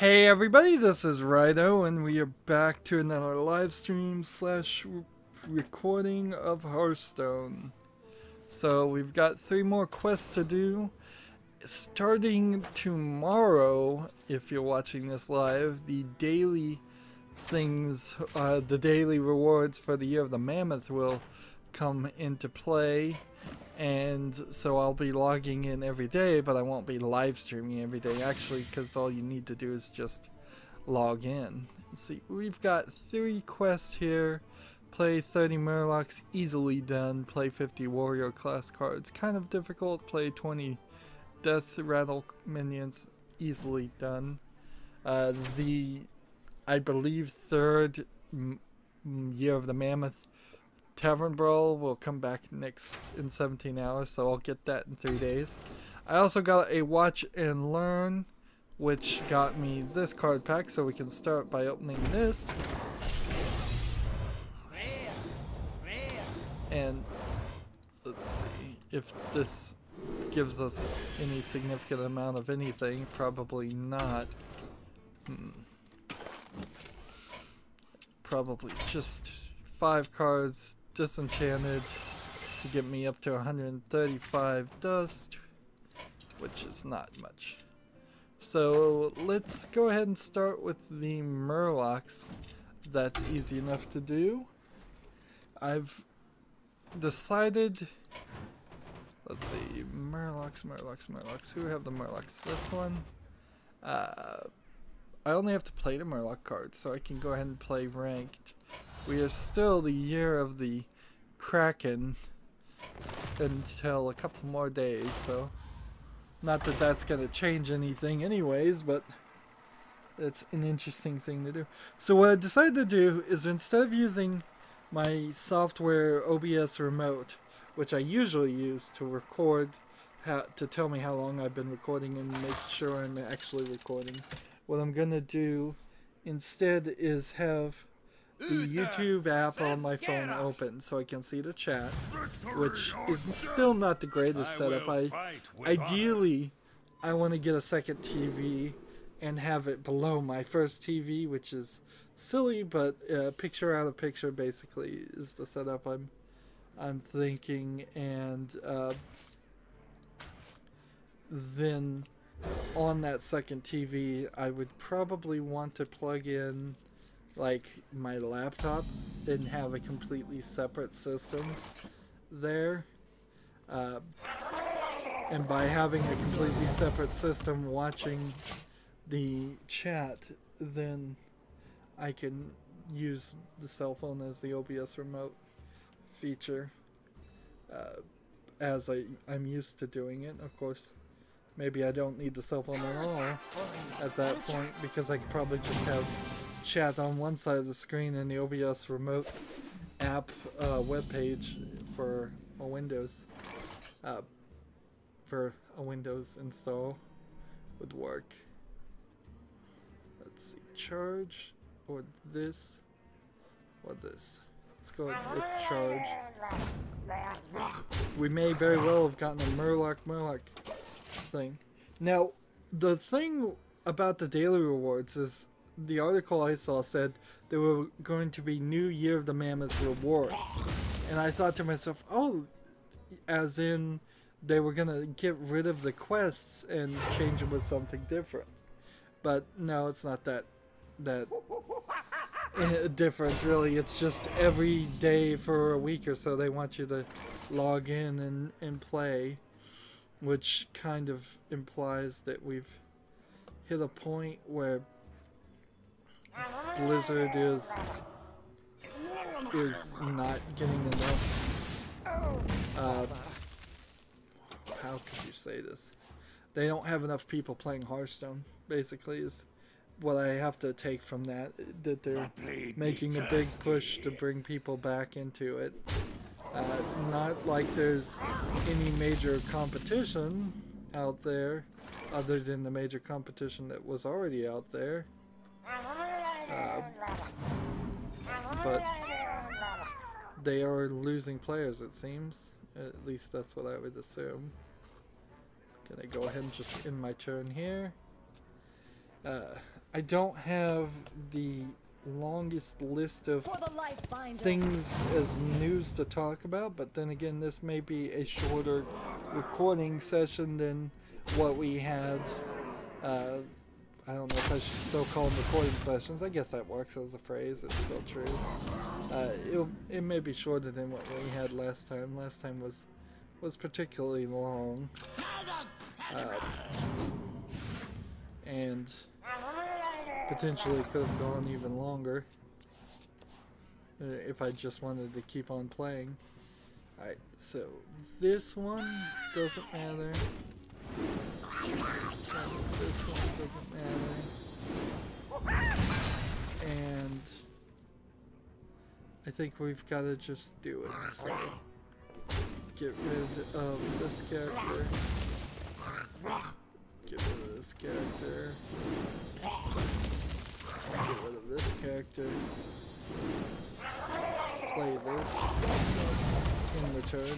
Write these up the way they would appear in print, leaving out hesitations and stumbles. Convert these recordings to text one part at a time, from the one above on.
Hey everybody, this is Rydo, and we are back to another live stream slash recording of Hearthstone. So we've got 3 more quests to do. Starting tomorrow, if you're watching this live, the daily things, the daily rewards for the Year of the Mammoth will come into play. And so I'll be logging in every day, but I won't be live streaming every day actually, because all you need to do is just log in. Let's see, we've got 3 quests here. Play 30 Murlocs, easily done. Play 50 warrior class cards, kind of difficult. Play 20 death rattle minions, easily done. I believe 3rd Year of the Mammoth Tavern Brawl will come back next in 17 hours, so I'll get that in 3 days. I also got a Watch and Learn, which got me this card pack, so we can start by opening this. And let's see if this gives us any significant amount of anything. Probably not. Probably just 5 cards. Disenchanted to get me up to 135 dust, which is not much. So let's go ahead and start with the Murlocs. That's easy enough to do. I've decided, let's see, Murlocs. Who have the Murlocs? This one. I only have to play the Murloc cards, so I can go ahead and play ranked. We are still the Year of the Kraken until a couple more days, so not that that's going to change anything anyways, but it's an interesting thing to do. So what I decided to do is, instead of using my software OBS remote, which I usually use to record, to tell me how long I've been recording and make sure I'm actually recording, what I'm going to do instead is have the YouTube app on my phone open so I can see the chat, which is still not the greatest setup. Ideally, I want to get a second TV and have it below my first TV, which is silly, but picture out of picture basically is the setup I'm thinking. And then on that second TV, I would probably want to plug in like my laptop and have a completely separate system there. And by having a completely separate system watching the chat, then I can use the cell phone as the OBS remote feature, as I'm used to doing it. Of course, maybe I don't need the cell phone at all at that point, because I could probably just have chat on one side of the screen and the OBS remote app webpage for a Windows install would work. Let's see, charge or this or this. Let's go with charge. We may very well have gotten a Murloc thing. Now, the thing about the daily rewards is, the article I saw said there were going to be new Year of the Mammoth rewards. And I thought to myself, oh, as in they were going to get rid of the quests and change them with something different. But no, it's not that different really. It's just every day for a week or so they want you to log in and play, which kind of implies that we've hit a point where Blizzard is not getting enough. How could you say this? They don't have enough people playing Hearthstone, basically, is what I have to take from that. That they're making a big push to bring people back into it. Not like there's any major competition out there, other than the major competition that was already out there. But they are losing players, it seems. At least that's what I would assume. Can I go ahead and just end my turn here? I don't have the longest list of things as news to talk about, but then again, this may be a shorter recording session than what we had. I don't know if I should still call them recording sessions. I guess that works as a phrase. It's still true. It may be shorter than what we had last time. Last time was particularly long, and potentially could have gone even longer if I just wanted to keep on playing. Alright, so this one doesn't matter. This one doesn't matter. And I think we've got to just do it. So get rid of this character. Get rid of this character. Get rid of this character. Play this in return.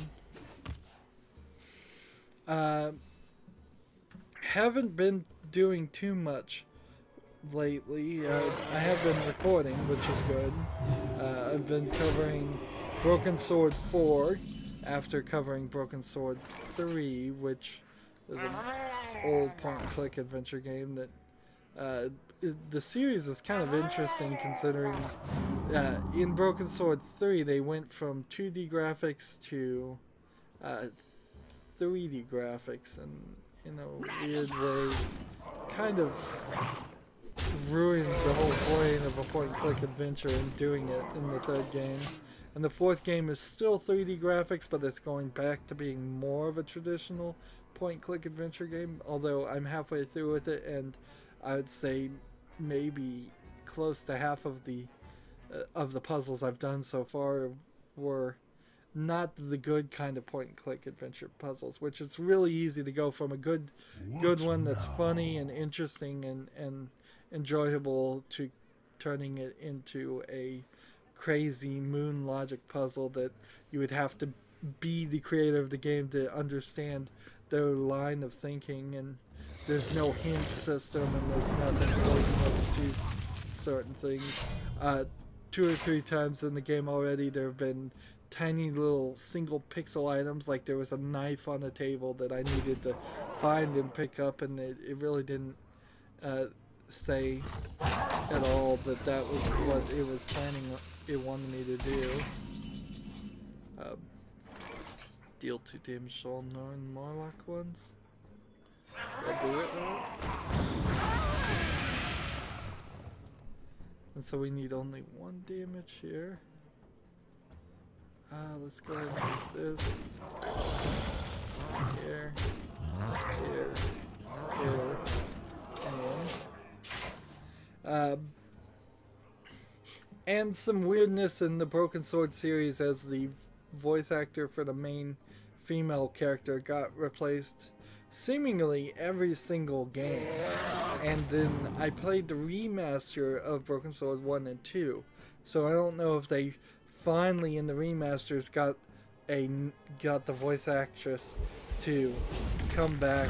Haven't been doing too much lately. I have been recording, which is good. I've been covering Broken Sword 4 after covering Broken Sword 3, which is an old point-and-click adventure game that the series is kind of interesting, considering in Broken Sword 3 they went from 2D graphics to 3D graphics, and in a weird way kind of ruined the whole point of a point-and-click adventure in doing it in the third game. And the fourth game is still 3D graphics, but it's going back to being more of a traditional point-and-click adventure game, although I'm halfway through with it, and I would say maybe close to half of the puzzles I've done so far were not the good kind of point-and-click adventure puzzles, which it's really easy to go from a good one that's funny and interesting and enjoyable to turning it into a crazy moon logic puzzle that you would have to be the creator of the game to understand their line of thinking, and there's no hint system, and there's nothing leading us to certain things. 2 or 3 times in the game already there have been tiny little single pixel items, like there was a knife on the table that I needed to find and pick up, and it really didn't say at all that that was what it was planning it wanted me to do. Deal 2 damage to all non-Morlock ones. Did I do it right? And so we need only 1 damage here. Let's go ahead and do this. Here. Here. Here. And some weirdness in the Broken Sword series, as the voice actor for the main female character got replaced seemingly every single game. And then I played the remaster of Broken Sword 1 and 2, so I don't know if they finally in the remasters got the voice actress to come back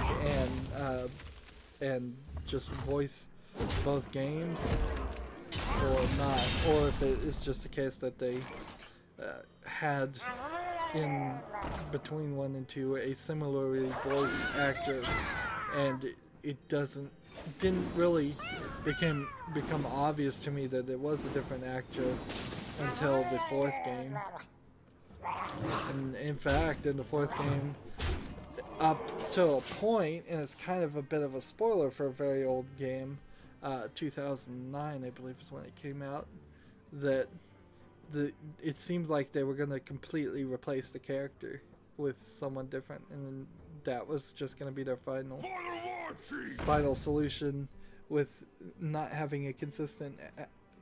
and just voice both games, or not, or if it's just a case that they had in between 1 and 2 a similarly voiced actress, and it didn't really become obvious to me that it was a different actress until the 4th game. And in fact, in the 4th game, up to a point, and it's kind of a bit of a spoiler for a very old game, 2009 I believe is when it came out, that it seems like they were going to completely replace the character with someone different, and then that was just going to be their final solution, with not having a consistent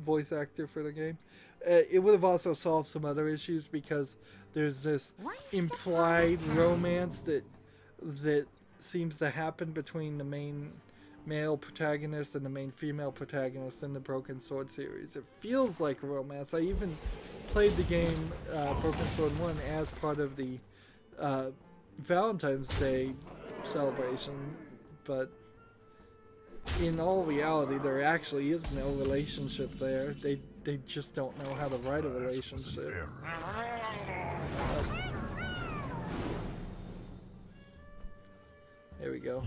voice actor for the game. It would have also solved some other issues, because there's this implied romance that seems to happen between the main male protagonist and the main female protagonist in the Broken Sword series. It feels like a romance. I even played the game Broken Sword 1 as part of the Valentine's Day celebration, but in all reality, there actually is no relationship there. They just don't know how to write a relationship. There we go.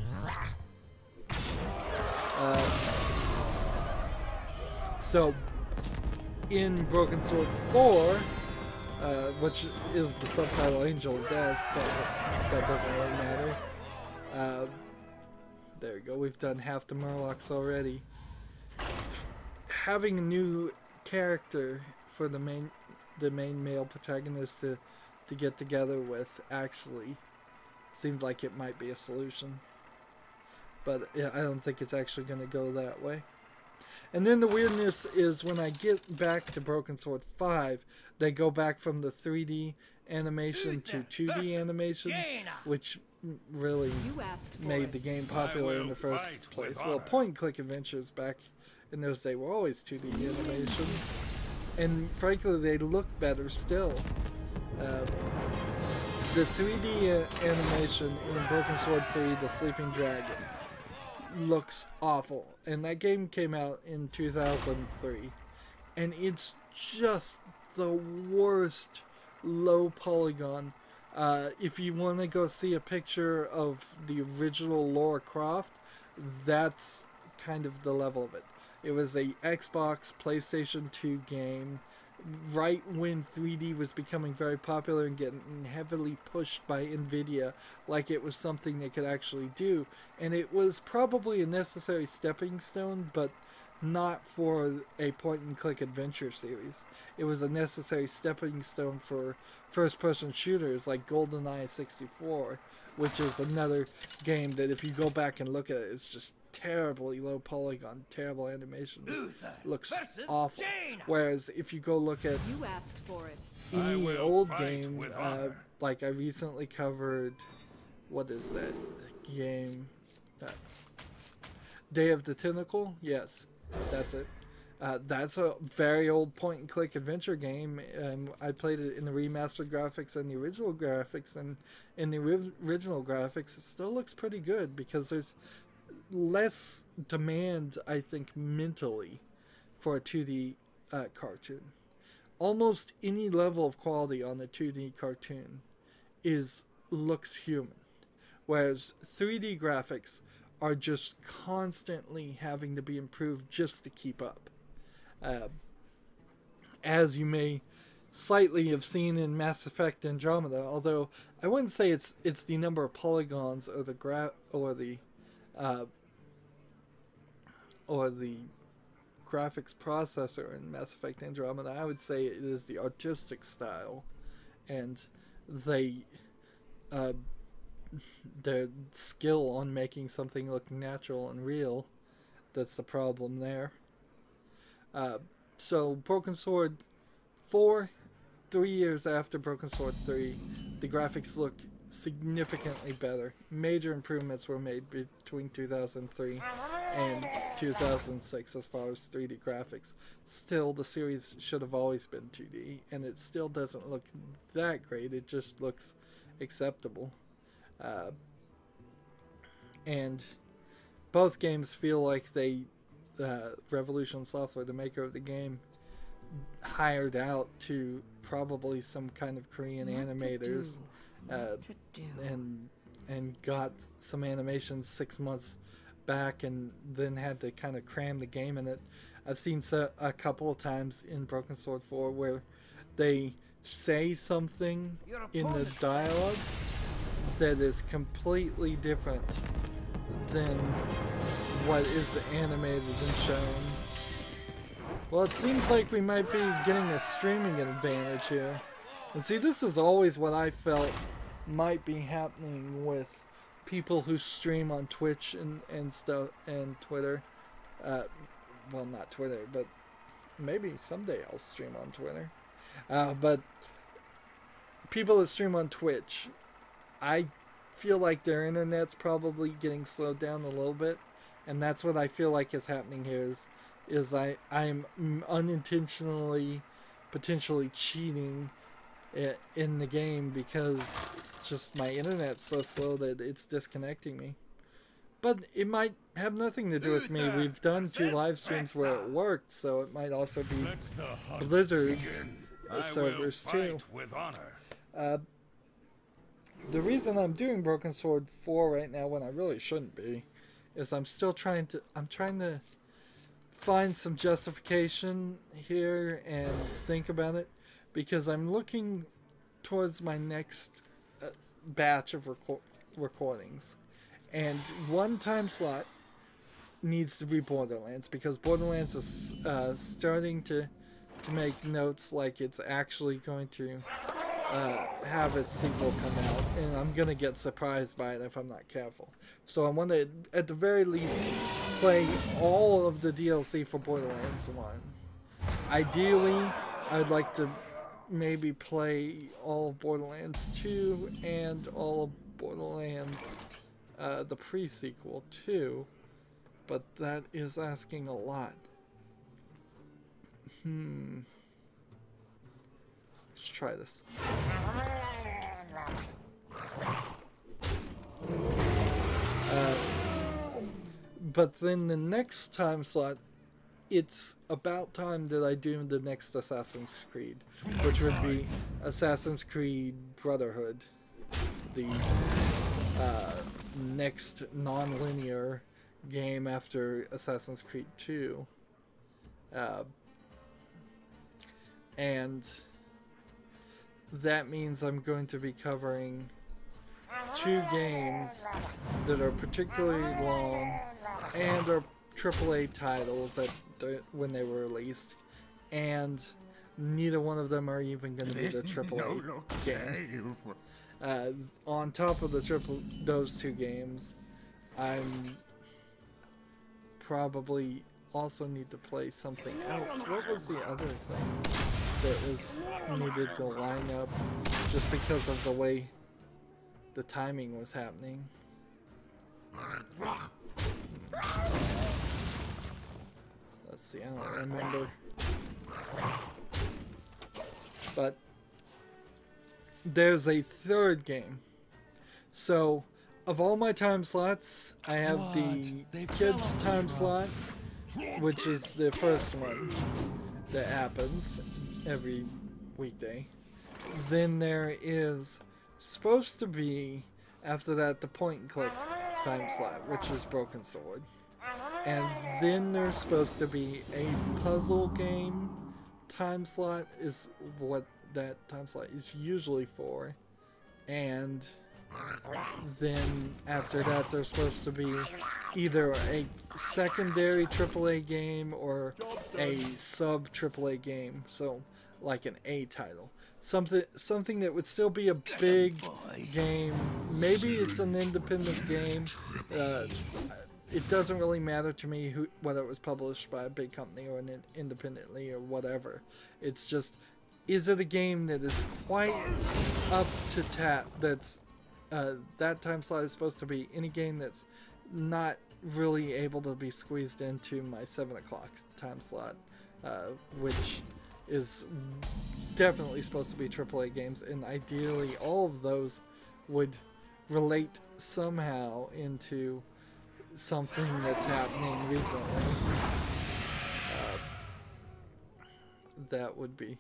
So, in Broken Sword 4, which is the subtitle Angel of Death, but that doesn't really matter. There we go, we've done half the Murlocs already. Having a new character for the main male protagonist to get together with actually seems like it might be a solution. But yeah, I don't think it's actually going to go that way. And then the weirdness is when I get back to Broken Sword 5, they go back from the 3D animation to 2D animation, which really made the game popular in the first place. Well, point-and-click adventures back in those days were always 2D animations. And frankly, they look better still. The 3D animation in Broken Sword 3, The Sleeping Dragon, looks awful, and that game came out in 2003, and it's just the worst low polygon. If you want to go see a picture of the original Lara Croft, that's kind of the level of it. It was a Xbox, PlayStation 2 game right when 3D was becoming very popular and getting heavily pushed by NVIDIA like it was something they could actually do. And it was probably a necessary stepping stone, but not for a point-and-click adventure series. It was a necessary stepping stone for first-person shooters like GoldenEye 64, which is another game that if you go back and look at it, it's just terribly low polygon, terrible animation. Looks awful. Whereas if you go look at any old game, like I recently covered, what is that game? Day of the Tentacle? Yes, that's it. That's a very old point-and-click adventure game, and I played it in the remastered graphics and the original graphics, and in the original graphics it still looks pretty good because there's less demand, I think, mentally for a 2D cartoon. Almost any level of quality on the 2D cartoon looks human, whereas 3D graphics are just constantly having to be improved just to keep up. As you may slightly have seen in Mass Effect Andromeda, although I wouldn't say it's the number of polygons or the graphics processor in Mass Effect Andromeda. I would say it is the artistic style and their skill on making something look natural and real that's the problem there. So Broken Sword 4, 3 years after Broken Sword 3, the graphics look significantly better. Major improvements were made between 2003 and 2006 as far as 3D graphics. Still, the series should have always been 2D, and it still doesn't look that great. It just looks acceptable. And both games feel like Revolution Software, the maker of the game, hired out to probably some kind of Korean animators and got some animations 6 months back and then had to kind of cram the game in it. I've seen a couple of times in Broken Sword 4 where they say something in the dialogue that is completely different than what is animated and shown. Well, it seems like we might be getting a streaming advantage here. And see, this is always what I felt might be happening with people who stream on Twitch and stuff and Twitter. Well, not Twitter, but maybe someday I'll stream on Twitter. But people that stream on Twitch, I feel like their internet's probably getting slowed down a little bit, and that's what I feel like is happening here. Is I'm unintentionally potentially cheating in the game because just my internet's so slow that it's disconnecting me. But it might have nothing to do with me. We've done 2 live streams where it worked, so it might also be Blizzard's servers too. The reason I'm doing Broken Sword 4 right now when I really shouldn't be is I'm trying to find some justification here and think about it, because I'm looking towards my next batch of recordings, and one time slot needs to be Borderlands, because Borderlands is starting to make notes like it's actually going to have its sequel come out, and I'm gonna get surprised by it if I'm not careful. So I want to, at the very least, play all of the DLC for Borderlands 1. Ideally, I'd like to maybe play all of Borderlands 2 and all of Borderlands, the pre-sequel too, but that is asking a lot. Let's try this. But then the next time slot, it's about time that I do the next Assassin's Creed, which would be Assassin's Creed Brotherhood, the next non-linear game after Assassin's Creed 2. And that means I'm going to be covering 2 games that are particularly long and are AAA titles when they were released, and neither one of them are even going to be the AAA game. On top of those 2 games, I'm probably also need to play something else. What was the other thing that was needed to line up just because of the way the timing was happening? Let's see, I don't remember. But there's a 3rd game. So, of all my time slots, I have the kids time slot, which is the first one that happens every weekday. Then there is supposed to be, after that, the point and click time slot, which is Broken Sword. And then there's supposed to be a puzzle game time slot, is what that time slot is usually for. And then after that, there's supposed to be either a secondary AAA game or a sub AAA game, so like an A title, something that would still be a big game. Maybe it's an independent game. It doesn't really matter to me whether it was published by a big company or independently or whatever. It's just, is it a game that is quite up to tap? That's that time slot is supposed to be any game that's not really able to be squeezed into my 7 o'clock time slot, which is definitely supposed to be AAA games, and ideally all of those would relate somehow into something that's happening recently. That would be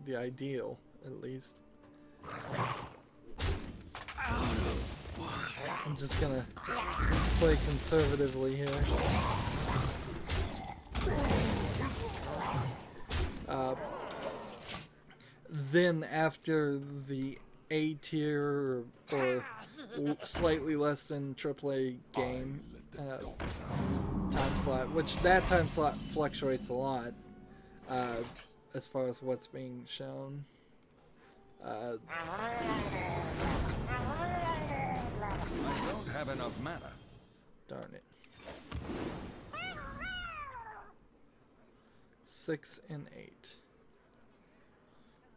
the ideal, at least. I'm just gonna play conservatively here. Then after the A tier or slightly less than AAA game time slot, which that time slot fluctuates a lot as far as what's being shown. I don't have enough mana. Darn it. 6 and 8.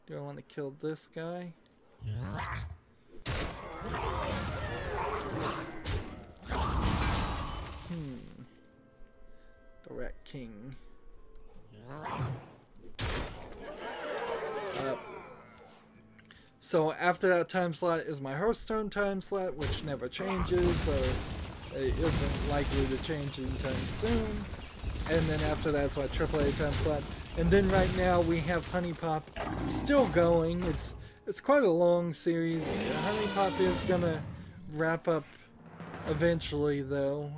Do I want to kill this guy? The Rat King. So after that time slot is my Hearthstone time slot, which never changes, so It isn't likely to change anytime soon. And then after that's what AAA time slot. And then right now we have Honey Pop still going. It's quite a long series. Honey Pop is gonna wrap up eventually, though.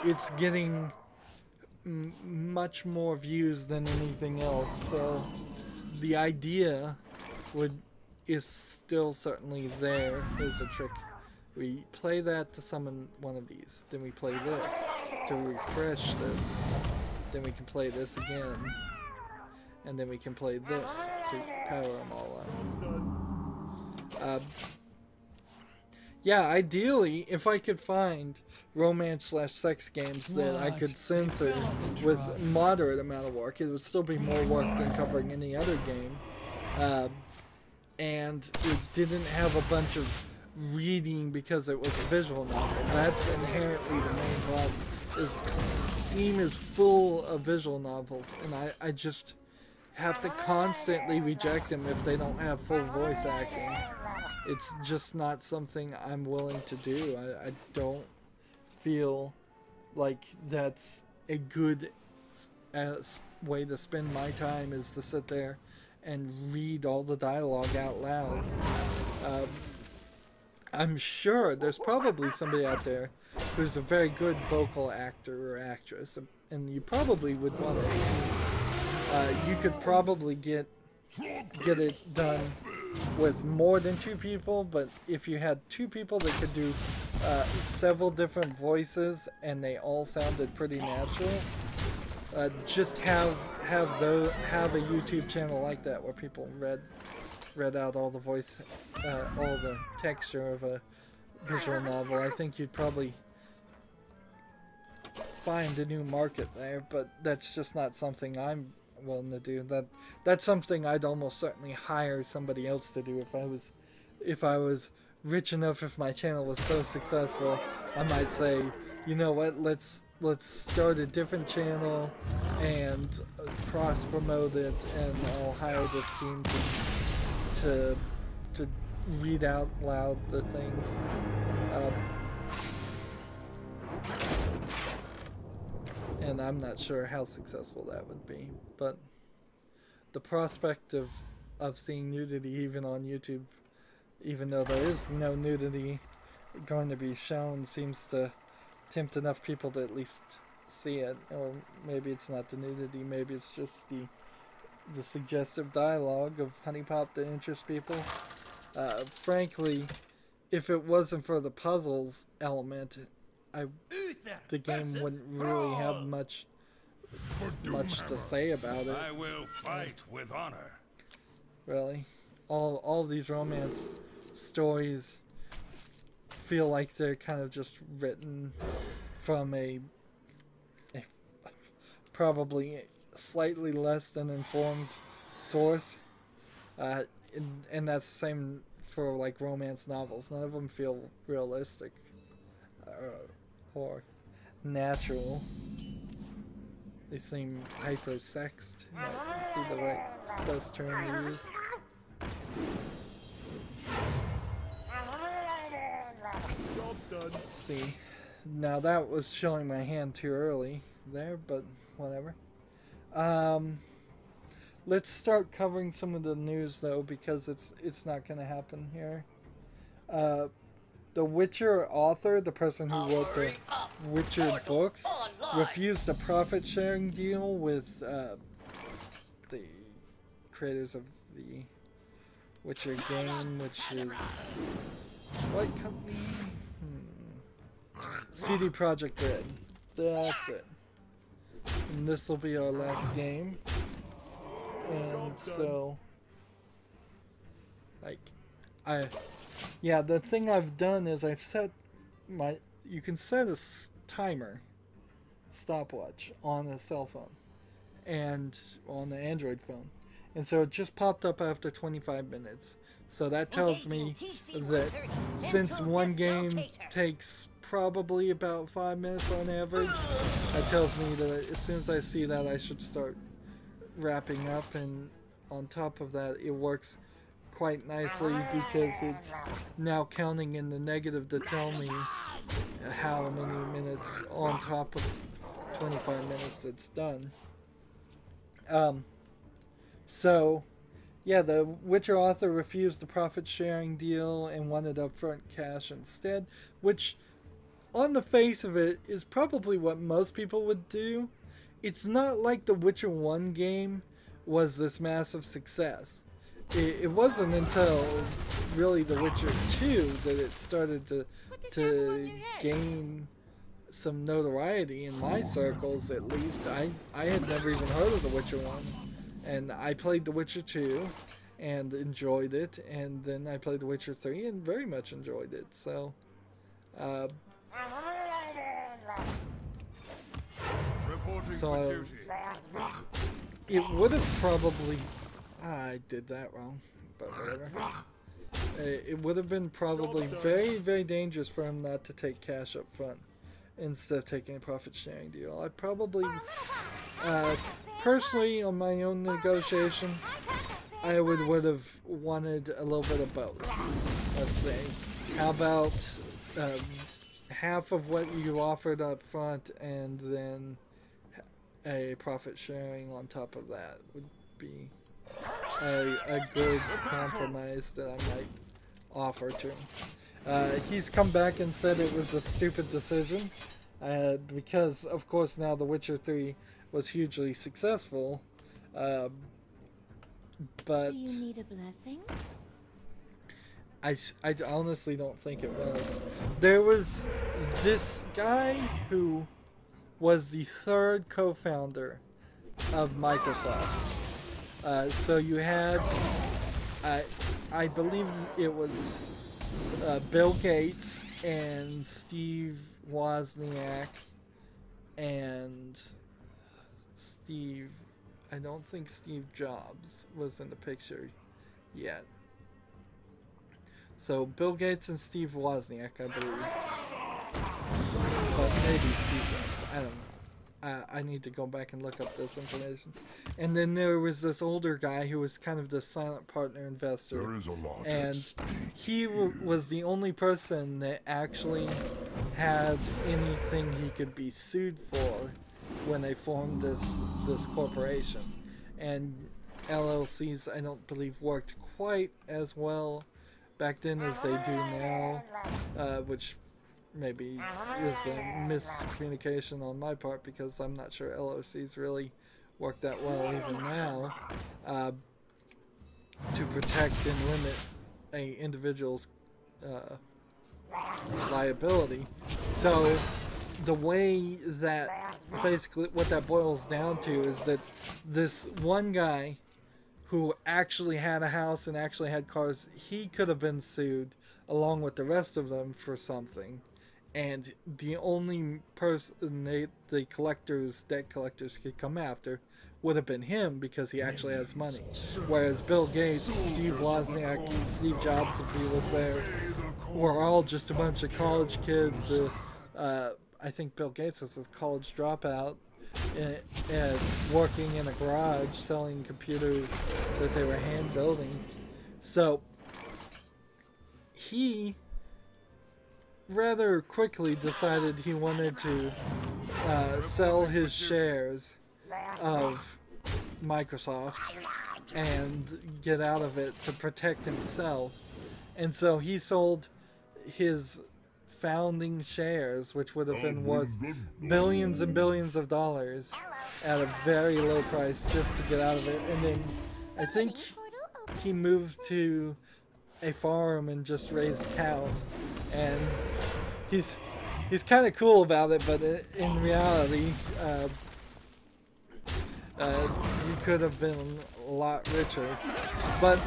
It's getting much more views than anything else, so the idea is still certainly there. Here's a trick. We play that to summon one of these, then we play this to refresh this, then we can play this again, and then we can play this to power them all up. Yeah, ideally, if I could find romance/sex games that I could censor with moderate amount of work, it would still be more work than covering any other game. And it didn't have a bunch of reading because it was a visual novel. That's inherently the main problem. Is Steam is full of visual novels, and I just have to constantly reject them if they don't have full voice acting. It's just not something I'm willing to do. I don't feel like that's a good way to spend my time, is to sit there and read all the dialogue out loud. I'm sure there's probably somebody out there who's a very good vocal actor or actress, and you probably would want to. You could probably get it done with more than 2 people, but if you had 2 people that could do several different voices and they all sounded pretty natural, just have a YouTube channel like that where people read out all the voice, all the texture of a visual novel. I think you'd probably find a new market there, but that's just not something I'm willing to do. That's something I'd almost certainly hire somebody else to do if I was rich enough. If my channel was so successful, I might say, you know what, let's start a different channel and cross promote it, and I'll hire this team to read out loud the things. And I'm not sure how successful that would be, but the prospect of seeing nudity even on YouTube, even though there is no nudity going to be shown, seems to tempt enough people to at least see it. Or maybe it's not the nudity, maybe it's just the suggestive dialogue of Honey Pop that interests people. Frankly, if it wasn't for the puzzles element, the game wouldn't really have much to say about it. I will fight with honor. Really, all of these romance stories feel like they're kind of just written from a probably slightly less than informed source, and that's the same for like romance novels. None of them feel realistic or natural. They seem hyper-sexed, might be the right best term to use. See, now that was showing my hand too early there, but whatever. Let's start covering some of the news though, because it's not going to happen here. The Witcher author, the person who wrote the Witcher books, refused a profit-sharing deal with the creators of the Witcher game, which is what company? CD Projekt Red. That's it. And this will be our last game. And so, like, yeah, the thing I've done is I've set you can set a timer, stopwatch on a cell phone and on the Android phone. And so it just popped up after 25 minutes. So that tells me that since one game takes probably about 5 minutes on average, that tells me that as soon as I see that, I should start wrapping up. And on top of that, it works quite nicely because it's now counting in the negative to tell me how many minutes on top of 25 minutes it's done. So, yeah, the Witcher author refused the profit-sharing deal and wanted upfront cash instead, which, on the face of it, is probably what most people would do. It's not like the Witcher 1 game was this massive success. It wasn't until really the Witcher 2 that it started to gain some notoriety in my circles, at least. I had never even heard of the Witcher 1, and I played the Witcher 2 and enjoyed it, and then I played the Witcher 3 and very much enjoyed it. So it would have probably, I did that wrong, but whatever. It would have been probably very, very dangerous for him not to take cash up front instead of taking a profit sharing deal. I probably, personally, on my own negotiation, I would have wanted a little bit of both. Let's say, how about half of what you offered up front and then a profit sharing on top of that would be a good compromise that I might offer to him. He's come back and said it was a stupid decision because, of course, now The Witcher 3 was hugely successful. But do you need a blessing? I honestly don't think it was. There was this guy who was the third co-founder of Microsoft. So you had, I believe it was Bill Gates and Steve Wozniak and I don't think Steve Jobs was in the picture yet. So Bill Gates and Steve Wozniak, I believe. But maybe Steve Jobs. I don't know. I need to go back and look up this information. And then there was this older guy who was kind of the silent partner investor. There is a lot and he was the only person that actually had anything he could be sued for when they formed this corporation. And LLCs, I don't believe, worked quite as well back then as they do now, which maybe is a miscommunication on my part because I'm not sure LLCs really work that well even now to protect and limit a individual's liability. So the way that basically what that boils down to is that this one guy who actually had a house and actually had cars, he could have been sued along with the rest of them for something. And the only person the collectors, debt collectors could come after would have been him because he actually has money. Whereas Bill Gates, Steve Wozniak, Steve Jobs, if he was there, were all just a bunch of college kids. I think Bill Gates was a college dropout and working in a garage selling computers that they were hand building. So he rather quickly decided he wanted to sell his shares of Microsoft and get out of it to protect himself. And so he sold his founding shares, which would have been worth billions and billions of dollars, at a very low price just to get out of it. And then I think he moved to a farm and just raised cows, and he's kind of cool about it, but in reality he could have been a lot richer. But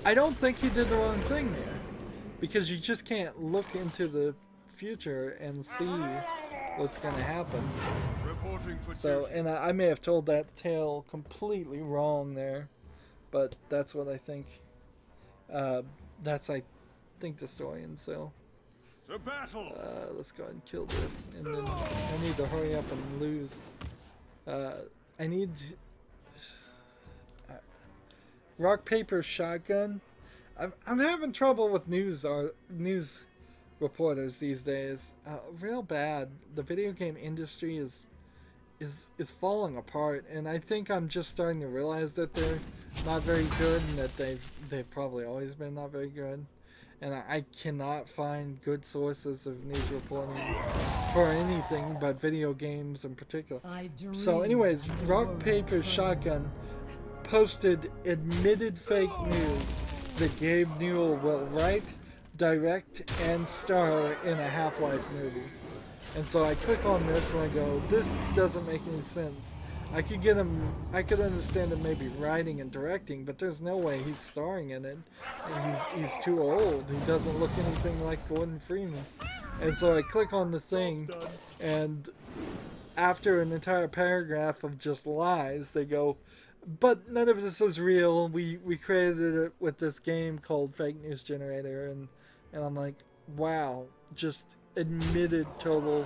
I don't think he did the wrong thing there, because you just can't look into the future and see what's going to happen. So, and I may have told that tale completely wrong there, but that's what I think. That's, I think, the story. And so let's go ahead and kill this, and then I need to hurry up and lose. I need rock paper shotgun. I'm having trouble with news reporters these days. Real bad. The video game industry is falling apart, and I think I'm just starting to realize that they're not very good, and that they've probably always been not very good. And I cannot find good sources of news reporting for anything but video games in particular. So anyways, Rock Paper Shotgun posted admitted fake news that Gabe Newell will write, direct, and star in a Half-Life movie. And so I click on this and I go, this doesn't make any sense. I could understand him maybe writing and directing, but there's no way he's starring in it. He's too old. He doesn't look anything like Gordon Freeman. And so I click on the thing, and after an entire paragraph of just lies, they go, but none of this is real. We created it with this game called Fake News Generator, and I'm like, wow, just admitted total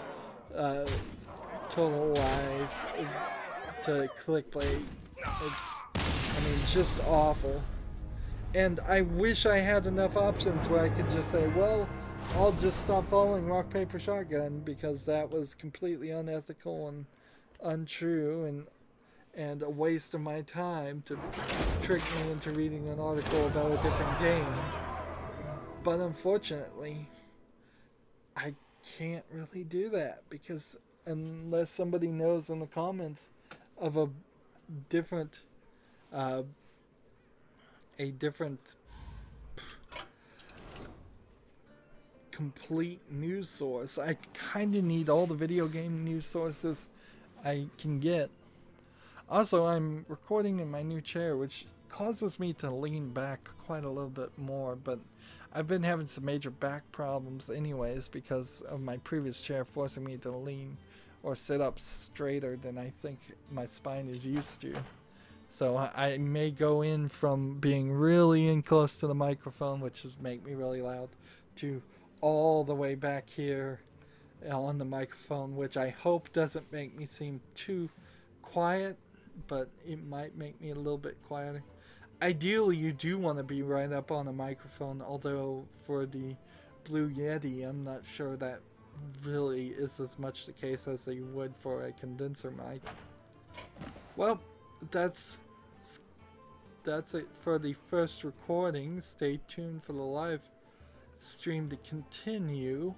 lies to clickbait. It's just awful. And I wish I had enough options where I could just say, well, I'll just stop following Rock Paper Shotgun because that was completely unethical and untrue and a waste of my time to trick me into reading an article about a different game. But unfortunately, I can't really do that, because unless somebody knows in the comments of a different complete news source. I kind of need all the video game news sources I can get. Also, I'm recording in my new chair, which causes me to lean back quite a little bit more, but I've been having some major back problems anyways because of my previous chair forcing me to lean or sit up straighter than I think my spine is used to. So I may go in from being really in close to the microphone, which is make me really loud, to all the way back here on the microphone, which I hope doesn't make me seem too quiet, but it might make me a little bit quieter. Ideally, you do want to be right up on the microphone, although for the Blue Yeti, I'm not sure that really is as much the case as you would for a condenser mic. Well, that's it for the first recording. Stay tuned for the live stream to continue.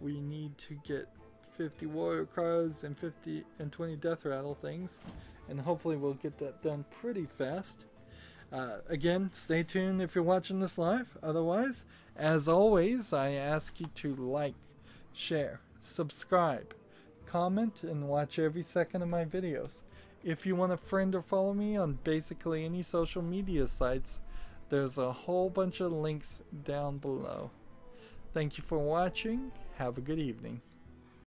We need to get 50 warrior cards and 20 death rattle things, and hopefully we'll get that done pretty fast. Again, stay tuned if you're watching this live. Otherwise, as always, I ask you to like, share, subscribe, comment, and watch every second of my videos. If you want to friend or follow me on basically any social media sites, there's a whole bunch of links down below. Thank you for watching. Have a good evening.